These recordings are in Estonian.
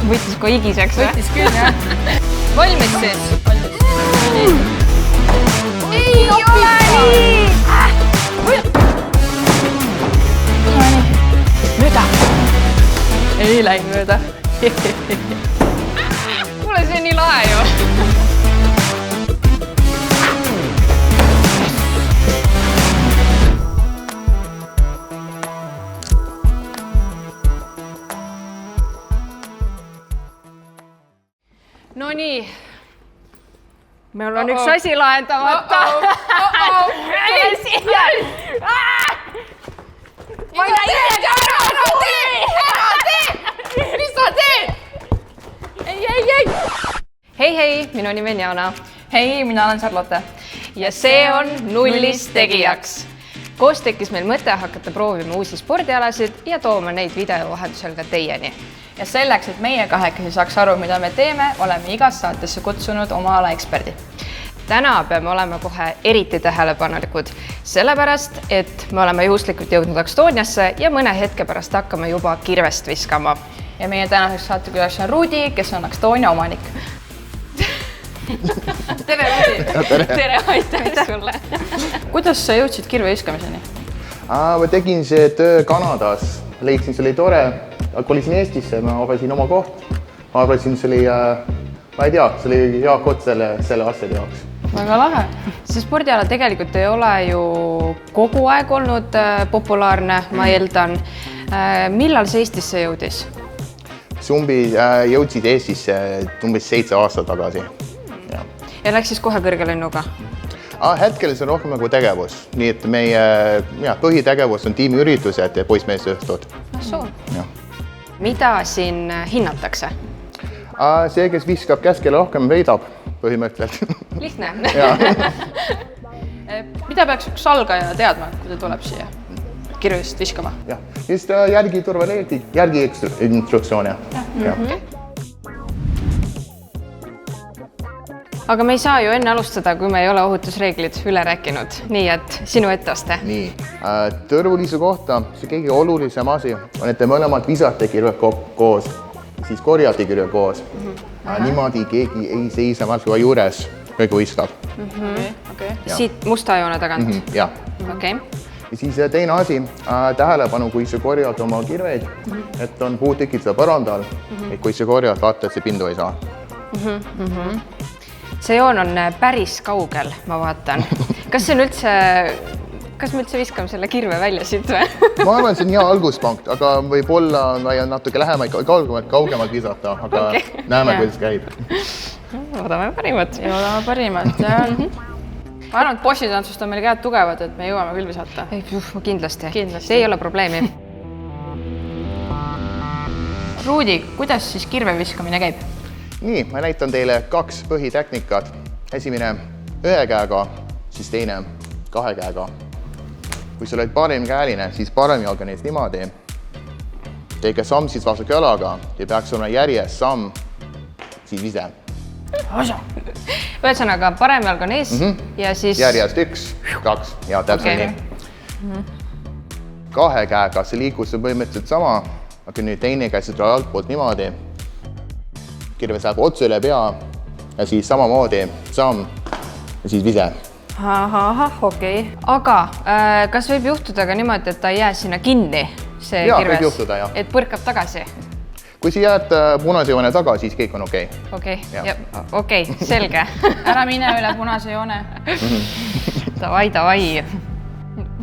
Võttis kui igiseks või? Võttis küll, jah. Valmis siis? Valmis. Ei ole nii! Mööda! Ei läinud mööda. Kuule, see on nii lahe ju! No nii. Meil on üks asi lahendamata. Tule siia! Ma ei näe! Ära tee! Mis sa teed? Ei! Hei, minu nimi on Jana. Hei, mina olen Charlotte. Ja see on Nullist tegijaks. Koos tekkis meil mõte hakata proovima uusi spordialasid ja tooma neid video vahendusel ka teieni. Ja selleks, et meie kahekesi saaks aru, mida me teeme, oleme igas saatesse kutsunud oma ala eksperdi. Täna peame olema kohe eriti tähelepanelikud, sellepärast, et me oleme juhuslikult jõudnud Estoniasse ja mõne hetke pärast hakkame juba kirvest viskama. Ja meie tänaseks saatekülaks on Rudi, kes on Estonia omanik. Tere, Rudi! Tere, aitäh sulle! Kuidas sa jõudsid kirve viskamiseni? Ma tegin see töö Kanadas, leidsin, see oli tore, kolisin Eestisse, ma avasin oma koht, ma arvasin, see oli, ma ei tea, see oli hea koht selle asjade jaoks. Väga lahe. See spordiala tegelikult ei ole ju kogu aeg olnud populaarne, ma eeldan. Millal see Eestisse jõudis? See jõudsid Eestisse umbes 7 aastat tagasi. Ja läks siis kohe kõrge lennuga? Hetkel see on rohkem nagu tegevus, nii et meie põhitegevus on tiimiüritused ja poissmeesõhtud. Mida siin hinnatakse? See, kes viskab käskele rohkem, veidab põhimõtteliselt. Lihtne. Mida peaks üks algaja teadma, kui ta tuleb siia kirvest viskama? Just järgi turvareeglid, järgi instruktsioone. Aga me ei saa ju enne alustada, kui me ei ole ohutusreeglid üle rääkinud. Nii, et sinu etteaste. Nii, tõrvulise kohta see kõige olulisem asi on, et te mõlemad visate kirve koos, siis korjate kirve koos. Niimoodi keegi ei seisa marsuva juures, kui viskab. Siit musta joone tagant? Jah. Ja siis teine asi, tähelepanu, kui sa korjad oma kirveid, et on puutekid seda põrandal, et kui sa korjad, vaata, et see pindu ei saa. See joon on päris kaugel, ma vaatan. Kas me üldse viskame selle kirve välja siit või? Ma arvan, see on hea alguspunkt, aga võib-olla on vaja natuke lähemalt, kaugemalt visata, aga näeme, kuidas käib. Oodame parimat. jah. Ma arvan, et bossitantsust on meil käed tugevad, et me jõuame küll visata. Kindlasti. See ei ole probleemi. Rudi, kuidas siis kirve viskamine käib? Nii, ma näitan teile 2 põhiteknikat. Esimene 1 käega, siis teine 2 käega. Kui sa oled paremkäeline, siis paremjalga neist niimoodi. Teige samm siis vastu jalaga ja peaks olema järjest samm, siis vise. Ühesõnaga, paremjalg on ees ja siis... Järjest 1, 2 ja täpselt nii. 2 käega see liikus on põhimõtteliselt sama, aga nüüd teine käes tuleb altpoolt niimoodi. Kirve saab otse üle pea ja siis samamoodi samm ja siis vise. Okei. Aga kas võib juhtuda ka niimoodi, et ta ei jää sinna kinni, see kirves? Võib juhtuda, jah. Et põrkab tagasi? Kui sa jääd punase joone taga, siis kõik on okei. Okei, selge. Ära mine üle punase joone. Davai.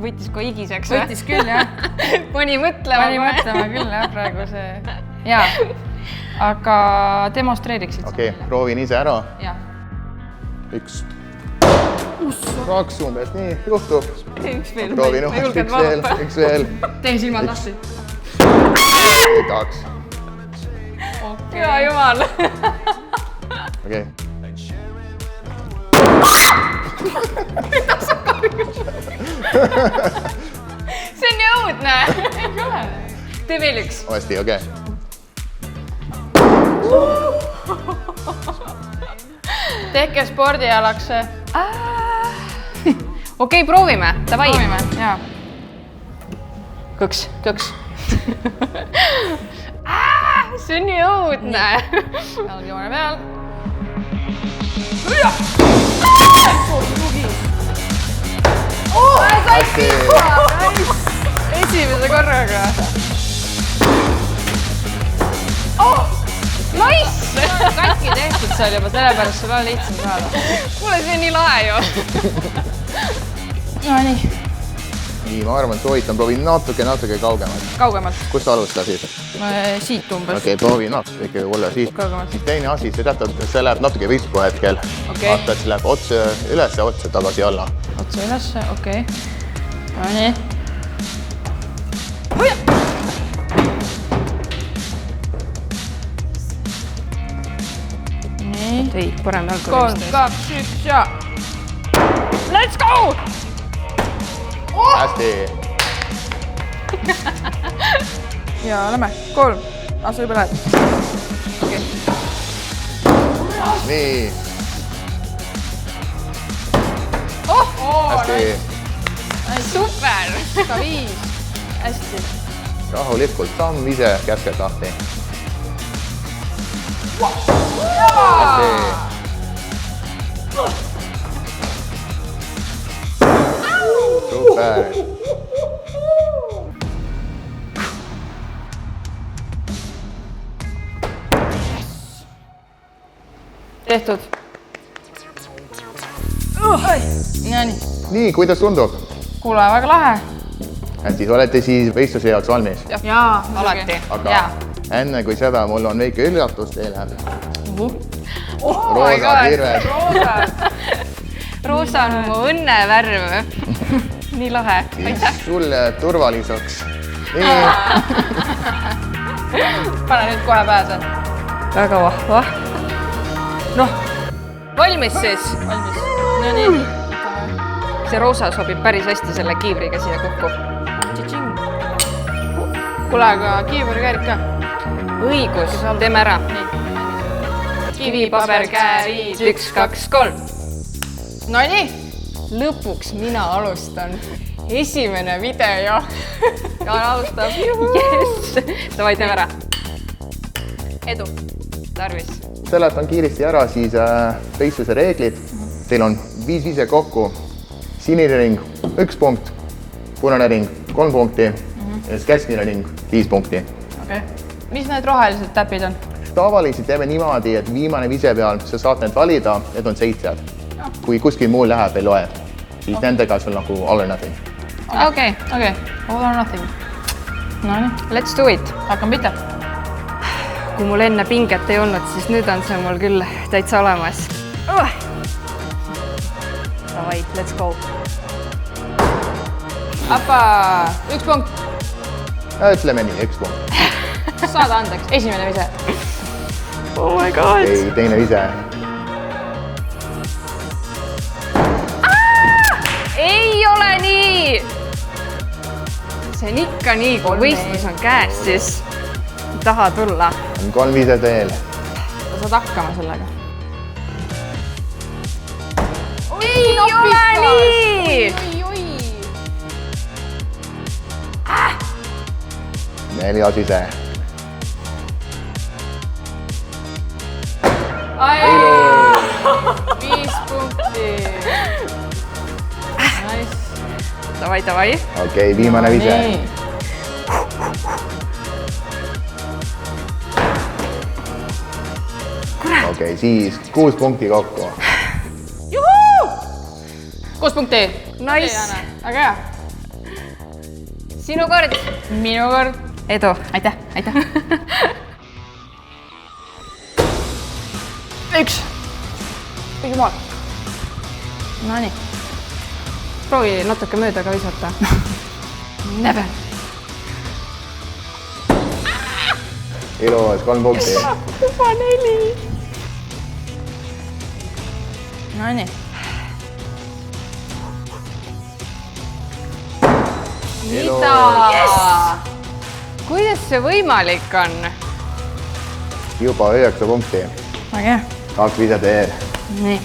Võttis kui igiseks või? Võttis küll, jah. Pani mõtlema küll, jah, praegu see. Jaa, aga demonstreeriksid. Okei, proovin ise ära. Jah. 1, 2 umbes, nii juhtub. Üks veel, Proovin ma julgen vaadata. Üks veel. Tee silmad lahti. 2. Hea jumal. Okei. See on nii õudne. Tee veel üks. Hästi, okei. Tehke spordialaks. Okei, proovime, davai. Proovime, jaa. Kõks. See on nii õudne. Jalg joone peal. hästi. Esimese korraga. Nice! Katki tehtud seal juba, sellepärast sul on lihtsam saada. Kuule, see on nii lahe ju. No nii. Nii, ma arvan, soovitan proovi natuke kaugemalt. Kaugemalt. Kust sa alustasid? Siit umbes. Okei, proovi natuke olla siit. Kaugemalt. Siis teine asi, see tähendab, et see läheb natuke visku hetkel. Okei. Vaata, et see läheb otse üles ja otse tagasi alla. Otse ülesse, okei. No nii. Nii. Ei, parem jalg 3, 2, 1 ja. Let's go! Hästi. Ja lähme. 3. Sa juba lähed. Okei. Nii. Hästi. Super! 5. Hästi. Rahulikult, samm ise käsked lahti. Super. Tehtud. Nii, kuidas tundub? Kuule, väga lahe. Hästi, olete siis võistluse jaoks valmis? Jaa, Alati. Aga enne kui seda, mul on väike üllatus teile. Oh Roosa kirved. Roosa on mu õnnevärv. Nii lahe. Siis sulle turvaliseks. Nii. Pane nüüd kohe pääse. Väga vahva. Noh, valmis siis? Valmis. No nii. See roosa sobib päris hästi selle kiivriga siia kokku. Kuule, aga kiivurikäärid ka. Õigus, teeme ära. Kivi, paber, käärid. 1, 2, 3. No nii. Lõpuks mina alustan. Esimene video. Jaan alustab. Yes! Davai, teeme ära. Edu. Tarvis. Seletan kiiresti ära siis võistluse reeglid. Teil on 5 vise kokku. Sinine ring 1 punkt, punane ring 3 punkti ja siis keskmine ring 5 punkti. Okei. Mis need rohelised täpid on? Tavaliselt teeme niimoodi, et viimane vise peal sa saad need valida, need on 7. Kui kuskil muul läheb, ei loe. Siis nendega sul nagu all or nothing. Okei. All or nothing. No nii. Let's do it. Hakkame pihta. Kui mul enne pinget ei olnud, siis nüüd on see mul küll täitsa olemas. Davai, let's go. Appa, 1 punkt. Ütleme nii, 1 punkt. Saada andeks, esimene vise. Oh my god. Ei, teine vise. Ei ole nii! See on ikka nii, kui võistlus on käes, siis ei taha tulla. On 3 viset veel. Sa saad hakkama sellega. Ei ole nii! Oi. 4 vise. Ai! 5 punkti. Nice. Davai. Okei, viimane vise. Okei, siis 6 punkti kokku. 6 punkti. Nice. Väga hea. Sinu kord. Minu kord. Edu. Aitäh. 1. Jumal. No nii. Proovi natuke mööda ka visata. Never. Ilus, 3 punkti. Juba 4. No nii. Mida? Kuidas see võimalik on? Juba 9 punkti. Väga hea. 2 viset veel. Nii.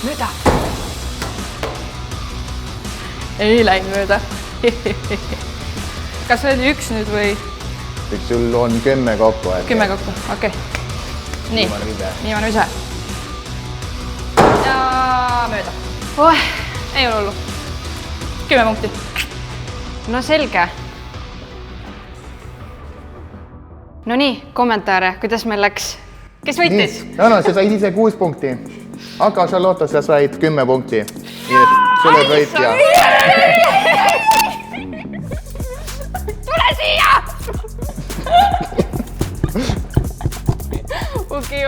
Mööda. ei läinud mööda. Kas oli üks nüüd või? Eks sul on 10 kokku. 10 kokku, okei. Nii, viimane vise. Ja mööda. Ei ole hullu. 10 punkti. No selge. No nii, kommentaare, kuidas meil läks? Kes võitis? No, sa said ise 6 punkti. Aga Charlotte, sa said 10 punkti. Nii et sul oled võitja. Tule siia!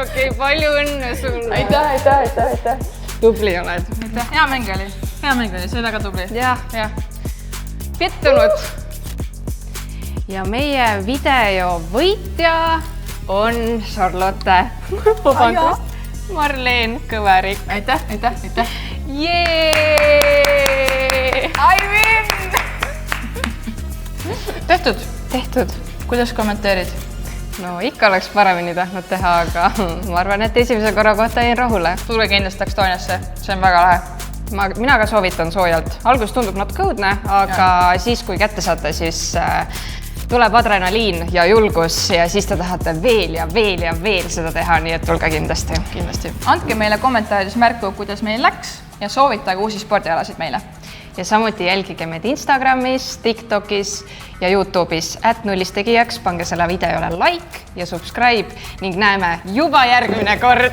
Okei, palju õnne sulle. Aitäh. Tubli oled. Hea mäng oli, see oli väga tubli. Jah. Pettunud. Ja meie video võitja on Charlotte. Vabandust. Marleen Kõverik. Aitäh. Jee! I win! Tehtud. Kuidas kommenteerid? No ikka oleks paremini tahtnud teha, aga ma arvan, et esimese korra kohta jäin rahule. Tulge kindlasti Estoniasse, see on väga lahe. Mina ka soovitan soojalt. Algus tundub natuke õudne, aga siis kui kätte saate, siis tuleb adrenaliin ja julgus ja siis te tahate veel seda teha, nii et tulge kindlasti. Andke meile kommentaarides märku, kuidas meil läks ja soovitage uusi spordialasid meile. Ja samuti jälgige meid Instagramis, TikTokis ja YouTube'is @nullistegijaks, pange selle videole like ja subscribe ning näeme juba järgmine kord.